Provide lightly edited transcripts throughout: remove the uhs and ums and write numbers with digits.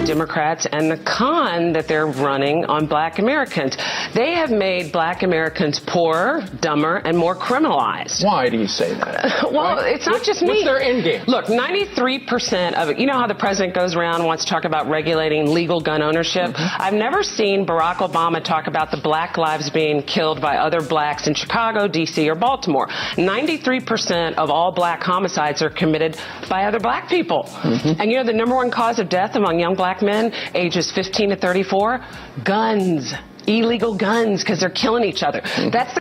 Democrats and the con that they're running on black Americans. They have made black Americans poorer, dumber, and more criminalized. Why do you say that? Well, it's not just me. What's their end game? Look, 93% of it, you know how the president goes around and wants to talk about regulating legal gun ownership? Mm-hmm. I've never seen Barack Obama talk about the black lives being killed by other blacks in Chicago, D.C., or Baltimore. 93% of all black homicides are committed by other black people. Mm-hmm. And you know the number one cause of death among young black men, ages 15 to 34? Guns. Illegal guns, because they're killing each other. Mm-hmm. That's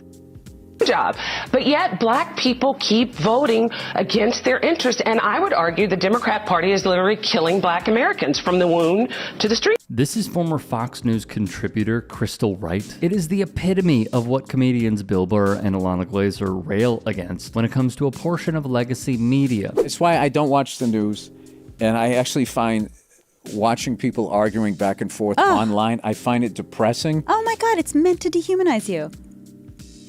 the job. But yet black people keep voting against their interests. And I would argue the Democrat Party is literally killing black Americans from the womb to the street. This is former Fox News contributor Crystal Wright. It is the epitome of what comedians Bill Burr and Ilana Glazer rail against when it comes to a portion of legacy media. It's why I don't watch the news, and I actually find watching people arguing back and forth online, I find it depressing. Oh my God, it's meant to dehumanize you.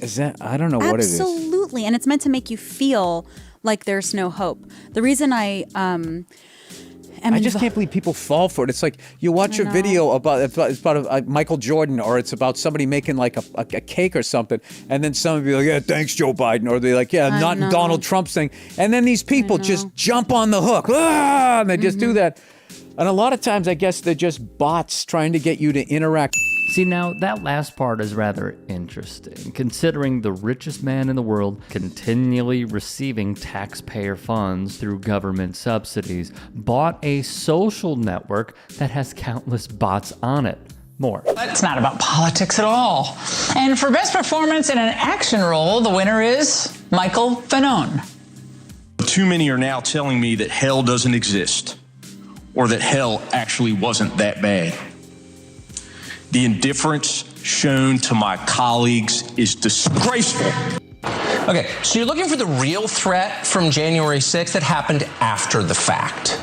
Is that? I don't know what it is. Absolutely, and it's meant to make you feel like there's no hope. The reason I just can't believe people fall for it. It's like you watch a video about Michael Jordan, or it's about somebody making like a cake or something, and then somebody be like, "Yeah, thanks, Joe Biden," or they're like, "Yeah, not Donald Trump's thing," and then these people just jump on the hook, and they just do that. And a lot of times, I guess they're just bots trying to get you to interact. See, now that last part is rather interesting, considering the richest man in the world continually receiving taxpayer funds through government subsidies, bought a social network that has countless bots on it. More. It's not about politics at all. And for best performance in an action role, the winner is Michael Fanone. Too many are now telling me that hell doesn't exist, or that hell actually wasn't that bad. The indifference shown to my colleagues is disgraceful. Okay, so you're looking for the real threat from January 6th that happened after the fact.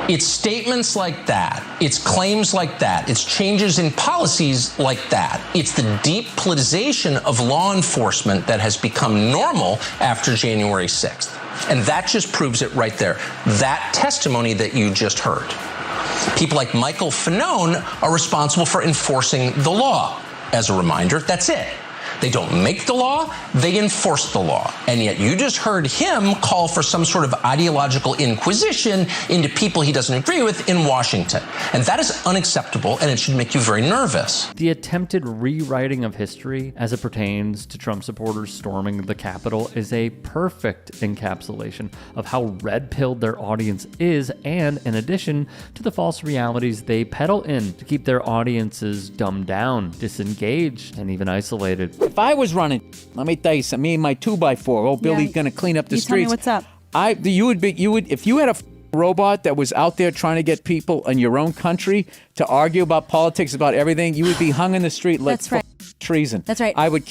It's statements like that. It's claims like that. It's changes in policies like that. It's the deep politicization of law enforcement that has become normal after January 6th. And that just proves it right there. That testimony that you just heard. People like Michael Fanone are responsible for enforcing the law. As a reminder, that's it. They don't make the law, they enforce the law. And yet you just heard him call for some sort of ideological inquisition into people he doesn't agree with in Washington. And that is unacceptable, and it should make you very nervous. The attempted rewriting of history as it pertains to Trump supporters storming the Capitol is a perfect encapsulation of how red-pilled their audience is, and in addition to the false realities they peddle in to keep their audiences dumbed down, disengaged, and even isolated. If I was running, let me tell you something, me and my 2x4, Billy's gonna clean up the streets. Tell me what's up. You would, if you had a robot that was out there trying to get people in your own country to argue about politics, about everything, you would be hung in the street like treason. That's right. I would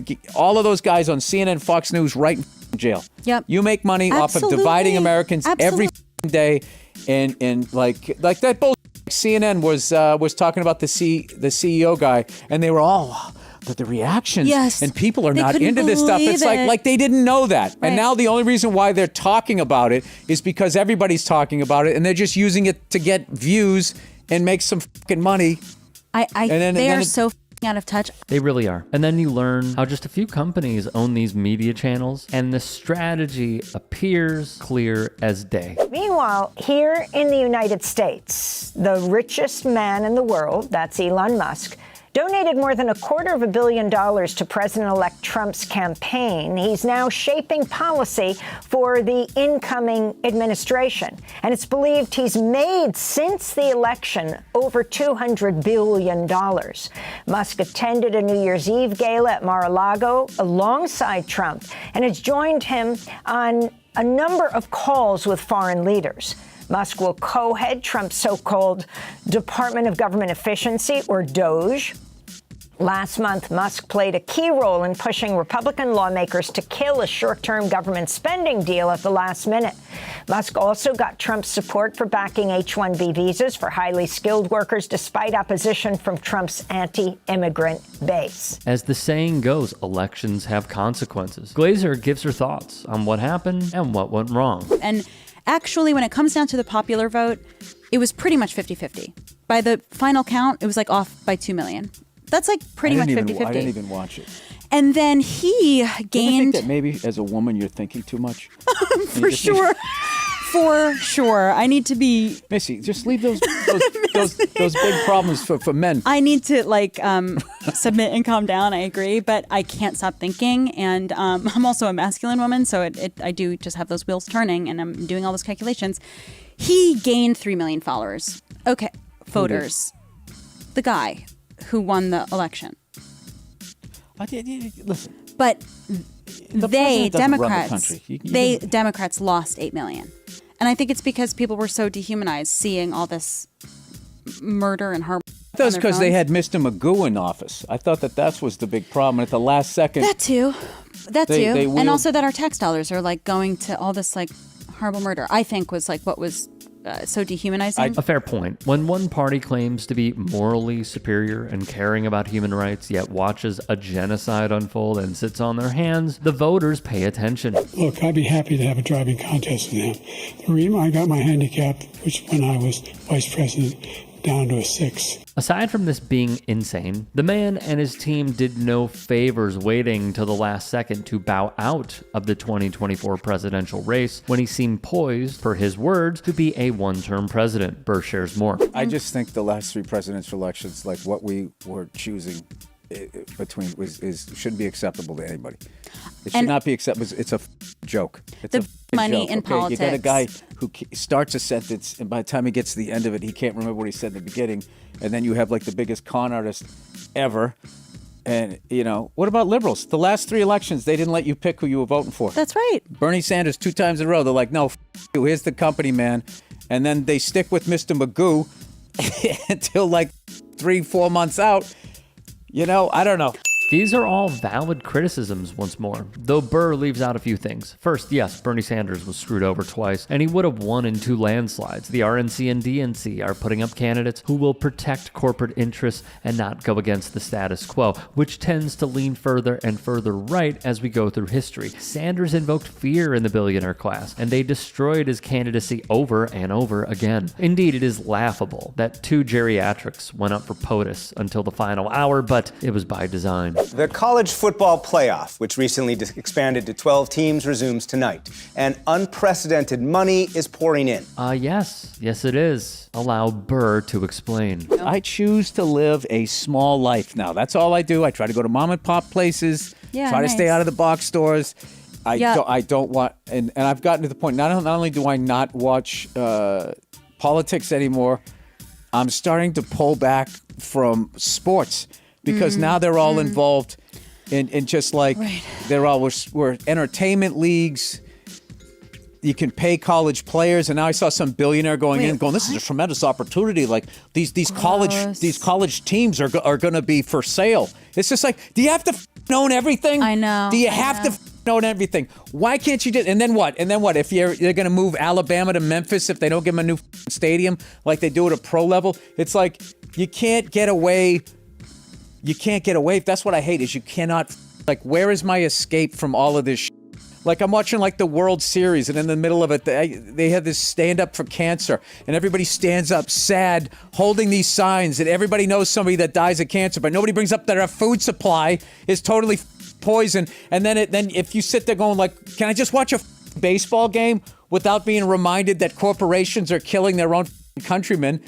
get all of those guys on CNN, Fox News, right in jail. Yep. You make money off of dividing Americans every day, and like that bullshit. CNN was talking about the CEO guy, and they were all. The reactions, and people are not into this stuff. It's like they didn't know that. Right. And now the only reason why they're talking about it is because everybody's talking about it, and they're just using it to get views and make some fucking money. They are so out of touch. They really are. And then you learn how just a few companies own these media channels, and the strategy appears clear as day. Meanwhile, here in the United States, the richest man in the world, that's Elon Musk, donated more than $250 million to President-elect Trump's campaign. He's now shaping policy for the incoming administration. And it's believed he's made, since the election, over $200 billion. Musk attended a New Year's Eve gala at Mar-a-Lago alongside Trump and has joined him on a number of calls with foreign leaders. Musk will co-head Trump's so-called Department of Government Efficiency, or DOGE. Last month, Musk played a key role in pushing Republican lawmakers to kill a short-term government spending deal at the last minute. Musk also got Trump's support for backing H-1B visas for highly skilled workers, despite opposition from Trump's anti-immigrant base. As the saying goes, elections have consequences. Glazer gives her thoughts on what happened and what went wrong. And actually, when it comes down to the popular vote, it was pretty much 50-50. By the final count, it was like off by 2 million. That's like pretty much 50-50. I didn't even watch it. And then he gained... Do you think that maybe as a woman you're thinking too much? For sure. For sure. I need to be... Missy, just leave those big problems for men. I need to submit and calm down. I agree, but I can't stop thinking. And I'm also a masculine woman, so I do just have those wheels turning, and I'm doing all those calculations. He gained 3 million followers. Okay, voters. The guy who won the election. Listen. But Democrats lost 8 million. And I think it's because people were so dehumanized seeing all this murder and harm. That's because they had Mr. Magoo in office. I thought that was the big problem. At the last second. That too. And also that our tax dollars are like going to all this like horrible murder, I think was like what was so dehumanizing. A fair point. When one party claims to be morally superior and caring about human rights, yet watches a genocide unfold and sits on their hands, the voters pay attention. Look, I'd be happy to have a driving contest with him. The reason I got my handicap, which when I was vice president, down to a 6. Aside from this being insane, the man and his team did no favors waiting till the last second to bow out of the 2024 presidential race when he seemed poised, per his words, to be a one-term president. Burr shares more. I just think the last 3 presidential elections, like what we were choosing between, shouldn't be acceptable to anybody. It should not be acceptable. It's a joke. It's the money joke. In politics. You got a guy who starts a sentence, and by the time he gets to the end of it, he can't remember what he said in the beginning. And then you have like the biggest con artist ever. And, what about liberals? The last 3 elections, they didn't let you pick who you were voting for. That's right. Bernie Sanders 2 times in a row. They're like, no, you. Here's the company, man. And then they stick with Mr. Magoo until like 3-4 months out. I don't know. These are all valid criticisms once more, though Burr leaves out a few things. First, yes, Bernie Sanders was screwed over twice, and he would have won in 2 landslides. The RNC and DNC are putting up candidates who will protect corporate interests and not go against the status quo, which tends to lean further and further right as we go through history. Sanders invoked fear in the billionaire class, and they destroyed his candidacy over and over again. Indeed, it is laughable that 2 geriatrics went up for POTUS until the final hour, but it was by design. The college football playoff, which recently expanded to 12 teams, resumes tonight. And unprecedented money is pouring in. Yes, it is. Allow Burr to explain. I choose to live a small life now. That's all I do. I try to go to mom and pop places, try to stay out of the box stores. I don't want, and I've gotten to the point, not only do I not watch politics anymore, I'm starting to pull back from sports. Because now they're all involved in just like, we're entertainment leagues. You can pay college players. And now I saw some billionaire going this is a tremendous opportunity. Like these college teams are going to be for sale. It's just like, do you have to own everything? I know. Do you have to own everything? Why can't you just, and then what? If they're going to move Alabama to Memphis, if they don't give them a new stadium like they do at a pro level, it's like, you can't get away. That's what I hate is you cannot, like, where is my escape from all of this Like, I'm watching, like, the World Series, and in the middle of it, they have this stand up for cancer, and everybody stands up sad, holding these signs, and everybody knows somebody that dies of cancer, but nobody brings up that our food supply is totally poison. And then if you sit there going, like, can I just watch a baseball game without being reminded that corporations are killing their own countrymen?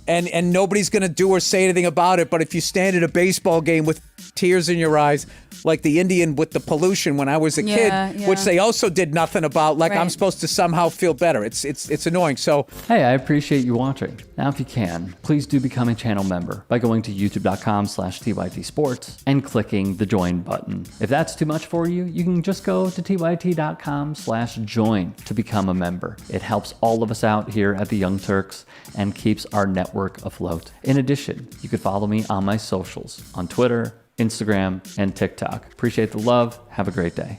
And nobody's going to do or say anything about it. But if you stand at a baseball game with tears in your eyes, like the Indian with the pollution when I was a kid, which they also did nothing about, like I'm supposed to somehow feel better. It's annoying. So, hey, I appreciate you watching. Now, if you can, please do become a channel member by going to youtube.com/TYT Sports and clicking the join button. If that's too much for you, you can just go to tyt.com/join to become a member. It helps all of us out here at the Young Turks and keeps our network afloat. In addition, you could follow me on my socials on Twitter, Instagram, and TikTok. Appreciate the love. Have a great day.